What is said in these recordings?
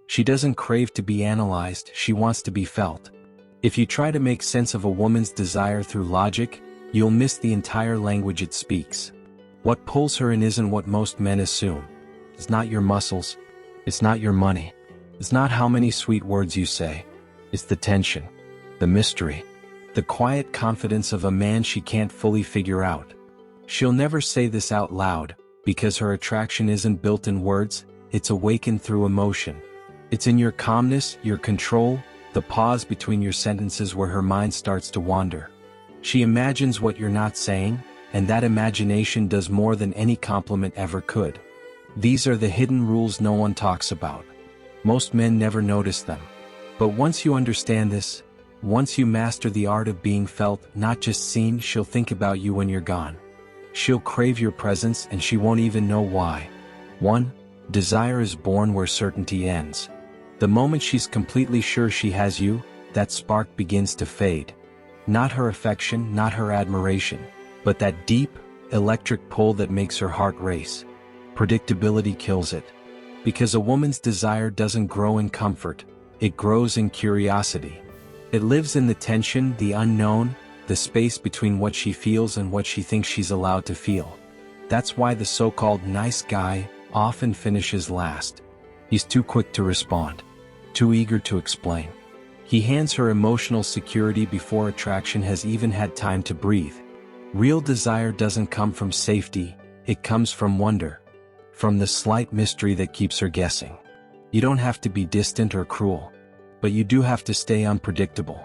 She doesn't crave to be analyzed, she wants to be felt. If you try to make sense of a woman's desire through logic, you'll miss the entire language it speaks. What pulls her in isn't what most men assume. It's not your muscles. It's not your money. It's not how many sweet words you say. It's the tension, the mystery, the quiet confidence of a man she can't fully figure out. She'll never say this out loud, because her attraction isn't built in words, it's awakened through emotion. It's in your calmness, your control, the pause between your sentences where her mind starts to wander. She imagines what you're not saying, and that imagination does more than any compliment ever could. These are the hidden rules no one talks about. Most men never notice them. But once you understand this, once you master the art of being felt, not just seen, she'll think about you when you're gone. She'll crave your presence and she won't even know why. 1. Desire is born where certainty ends. The moment she's completely sure she has you, that spark begins to fade. Not her affection, not her admiration, but that deep, electric pull that makes her heart race. Predictability kills it. Because a woman's desire doesn't grow in comfort, it grows in curiosity. It lives in the tension, the unknown, the space between what she feels and what she thinks she's allowed to feel. That's why the so-called nice guy often finishes last. He's too quick to respond, too eager to explain. He hands her emotional security before attraction has even had time to breathe. Real desire doesn't come from safety, it comes from wonder. From the slight mystery that keeps her guessing. You don't have to be distant or cruel, but you do have to stay unpredictable.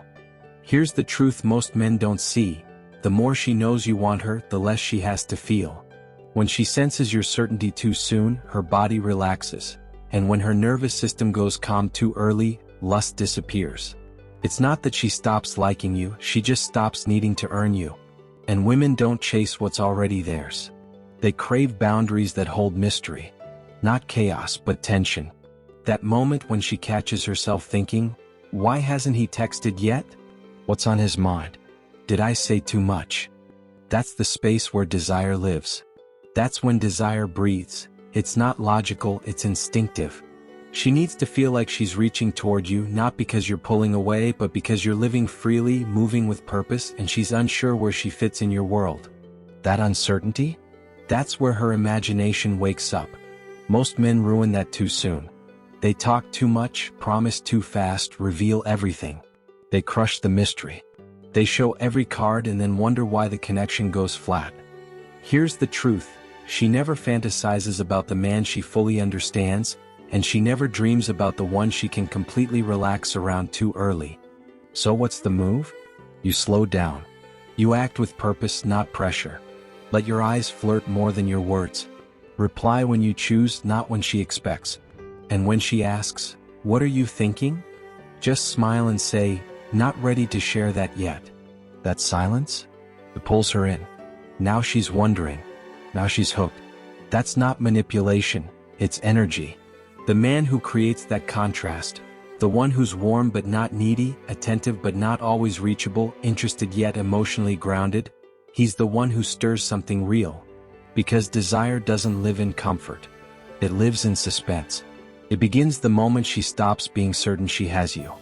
Here's the truth most men don't see: the more she knows you want her, the less she has to feel. When she senses your certainty too soon, her body relaxes, and when her nervous system goes calm too early, lust disappears. It's not that she stops liking you, she just stops needing to earn you. And women don't chase what's already theirs. They crave boundaries that hold mystery. Not chaos, but tension. That moment when she catches herself thinking, why hasn't he texted yet? What's on his mind? Did I say too much? That's the space where desire lives. That's when desire breathes. It's not logical, it's instinctive. She needs to feel like she's reaching toward you, not because you're pulling away, but because you're living freely, moving with purpose, and she's unsure where she fits in your world. That uncertainty? That's where her imagination wakes up. Most men ruin that too soon. They talk too much, promise too fast, reveal everything. They crush the mystery. They show every card and then wonder why the connection goes flat. Here's the truth: she never fantasizes about the man she fully understands, and she never dreams about the one she can completely relax around too early. So what's the move? You slow down. You act with purpose, not pressure. Let your eyes flirt more than your words. Reply when you choose, not when she expects. And when she asks, "What are you thinking?" just smile and say, "Not ready to share that yet." That silence? It pulls her in. Now she's wondering. Now she's hooked. That's not manipulation, it's energy. The man who creates that contrast, the one who's warm but not needy, attentive but not always reachable, interested yet emotionally grounded, he's the one who stirs something real. Because desire doesn't live in comfort. It lives in suspense. It begins the moment she stops being certain she has you.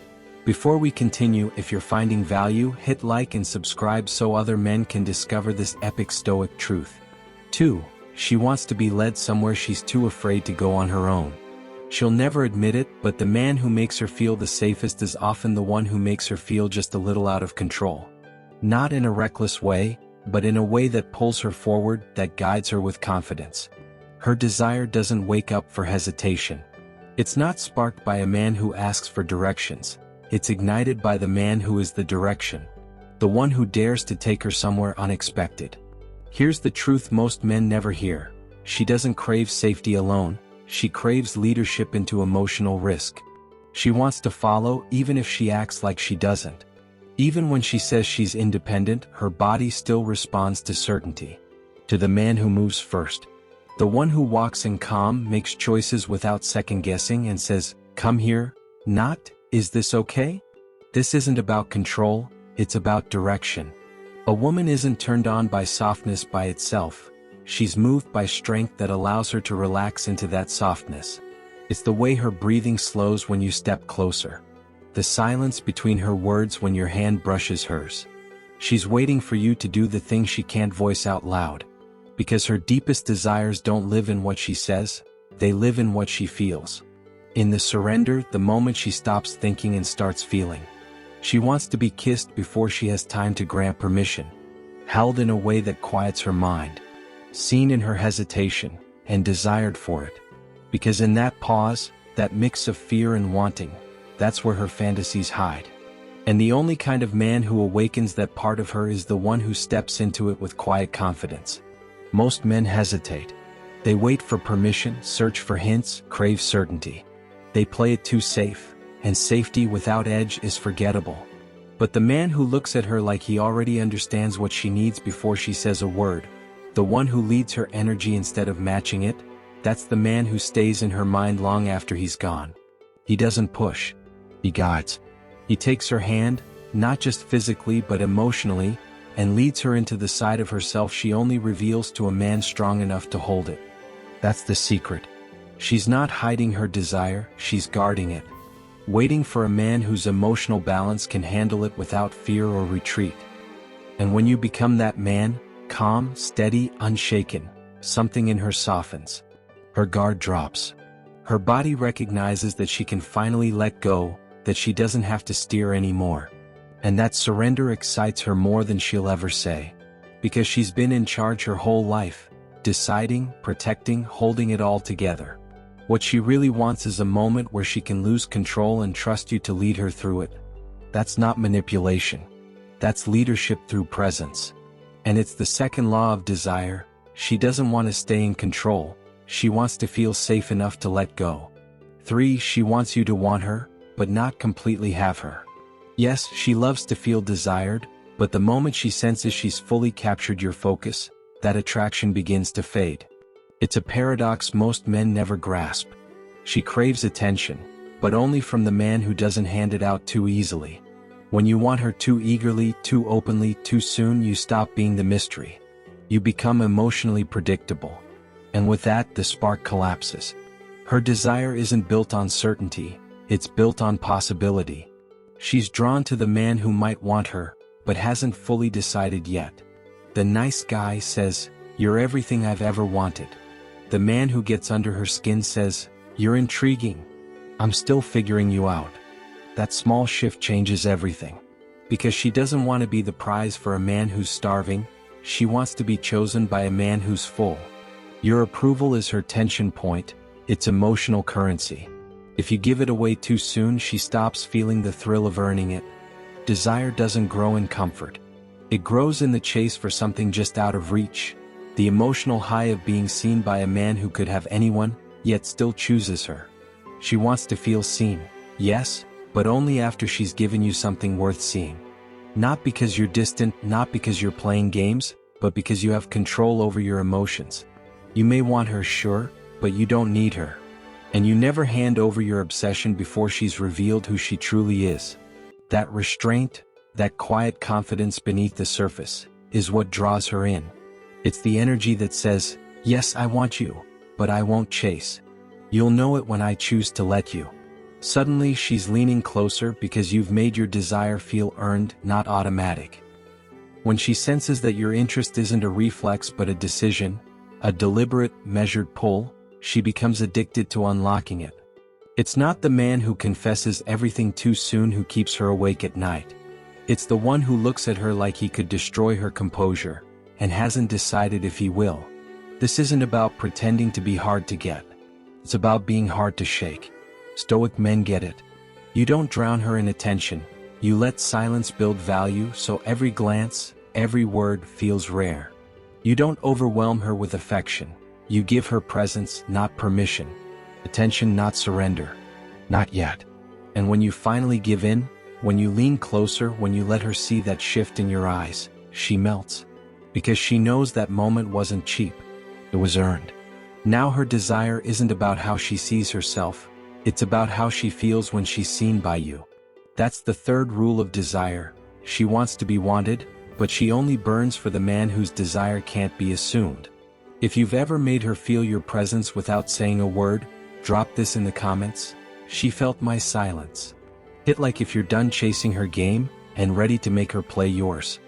Before we continue, if you're finding value, hit like and subscribe so other men can discover this epic Stoic truth. 2. She wants to be led somewhere she's too afraid to go on her own. She'll never admit it, but the man who makes her feel the safest is often the one who makes her feel just a little out of control. Not in a reckless way, but in a way that pulls her forward, that guides her with confidence. Her desire doesn't wake up for hesitation. It's not sparked by a man who asks for directions. It's ignited by the man who is the direction. The one who dares to take her somewhere unexpected. Here's the truth most men never hear. She doesn't crave safety alone. She craves leadership into emotional risk. She wants to follow even if she acts like she doesn't. Even when she says she's independent, her body still responds to certainty. To the man who moves first. The one who walks in calm, makes choices without second-guessing and says, "Come here," not, "Is this okay?" This isn't about control, it's about direction. A woman isn't turned on by softness by itself. She's moved by strength that allows her to relax into that softness. It's the way her breathing slows when you step closer. The silence between her words when your hand brushes hers. She's waiting for you to do the thing she can't voice out loud. Because her deepest desires don't live in what she says, they live in what she feels. In the surrender, the moment she stops thinking and starts feeling. She wants to be kissed before she has time to grant permission. Held in a way that quiets her mind. Seen in her hesitation, and desired for it. Because in that pause, that mix of fear and wanting, that's where her fantasies hide. And the only kind of man who awakens that part of her is the one who steps into it with quiet confidence. Most men hesitate. They wait for permission, search for hints, crave certainty. They play it too safe, and safety without edge is forgettable. But the man who looks at her like he already understands what she needs before she says a word, the one who leads her energy instead of matching it, that's the man who stays in her mind long after he's gone. He doesn't push. He guides. He takes her hand, not just physically but emotionally, and leads her into the side of herself she only reveals to a man strong enough to hold it. That's the secret. She's not hiding her desire, she's guarding it. Waiting for a man whose emotional balance can handle it without fear or retreat. And when you become that man, calm, steady, unshaken, something in her softens. Her guard drops. Her body recognizes that she can finally let go, that she doesn't have to steer anymore. And that surrender excites her more than she'll ever say. Because she's been in charge her whole life, deciding, protecting, holding it all together. What she really wants is a moment where she can lose control and trust you to lead her through it. That's not manipulation. That's leadership through presence. And it's the second law of desire. She doesn't want to stay in control. She wants to feel safe enough to let go. 3. She wants you to want her, but not completely have her. Yes, she loves to feel desired, but the moment she senses she's fully captured your focus, that attraction begins to fade. It's a paradox most men never grasp. She craves attention, but only from the man who doesn't hand it out too easily. When you want her too eagerly, too openly, too soon, you stop being the mystery. You become emotionally predictable. And with that, the spark collapses. Her desire isn't built on certainty, it's built on possibility. She's drawn to the man who might want her, but hasn't fully decided yet. The nice guy says, "You're everything I've ever wanted." The man who gets under her skin says, "You're intriguing. I'm still figuring you out." That small shift changes everything. Because she doesn't want to be the prize for a man who's starving, she wants to be chosen by a man who's full. Your approval is her tension point, its emotional currency. If you give it away too soon, she stops feeling the thrill of earning it. Desire doesn't grow in comfort. It grows in the chase for something just out of reach. The emotional high of being seen by a man who could have anyone, yet still chooses her. She wants to feel seen, yes, but only after she's given you something worth seeing. Not because you're distant, not because you're playing games, but because you have control over your emotions. You may want her, sure, but you don't need her. And you never hand over your obsession before she's revealed who she truly is. That restraint, that quiet confidence beneath the surface, is what draws her in. It's the energy that says, "Yes, I want you, but I won't chase. You'll know it when I choose to let you." Suddenly she's leaning closer because you've made your desire feel earned, not automatic. When she senses that your interest isn't a reflex but a decision, a deliberate, measured pull, she becomes addicted to unlocking it. It's not the man who confesses everything too soon who keeps her awake at night. It's the one who looks at her like he could destroy her composure, and hasn't decided if he will. This isn't about pretending to be hard to get. It's about being hard to shake. Stoic men get it. You don't drown her in attention. You let silence build value so every glance, every word feels rare. You don't overwhelm her with affection. You give her presence, not permission. Attention, not surrender. Not yet. And when you finally give in, when you lean closer, when you let her see that shift in your eyes, she melts. Because she knows that moment wasn't cheap. It was earned. Now her desire isn't about how she sees herself. It's about how she feels when she's seen by you. That's the third rule of desire. She wants to be wanted, but she only burns for the man whose desire can't be assumed. If you've ever made her feel your presence without saying a word, Drop this in the comments. She felt my silence. Hit like if you're done chasing her game and ready to make her play yours.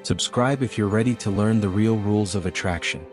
Subscribe if you're ready to learn the real rules of attraction.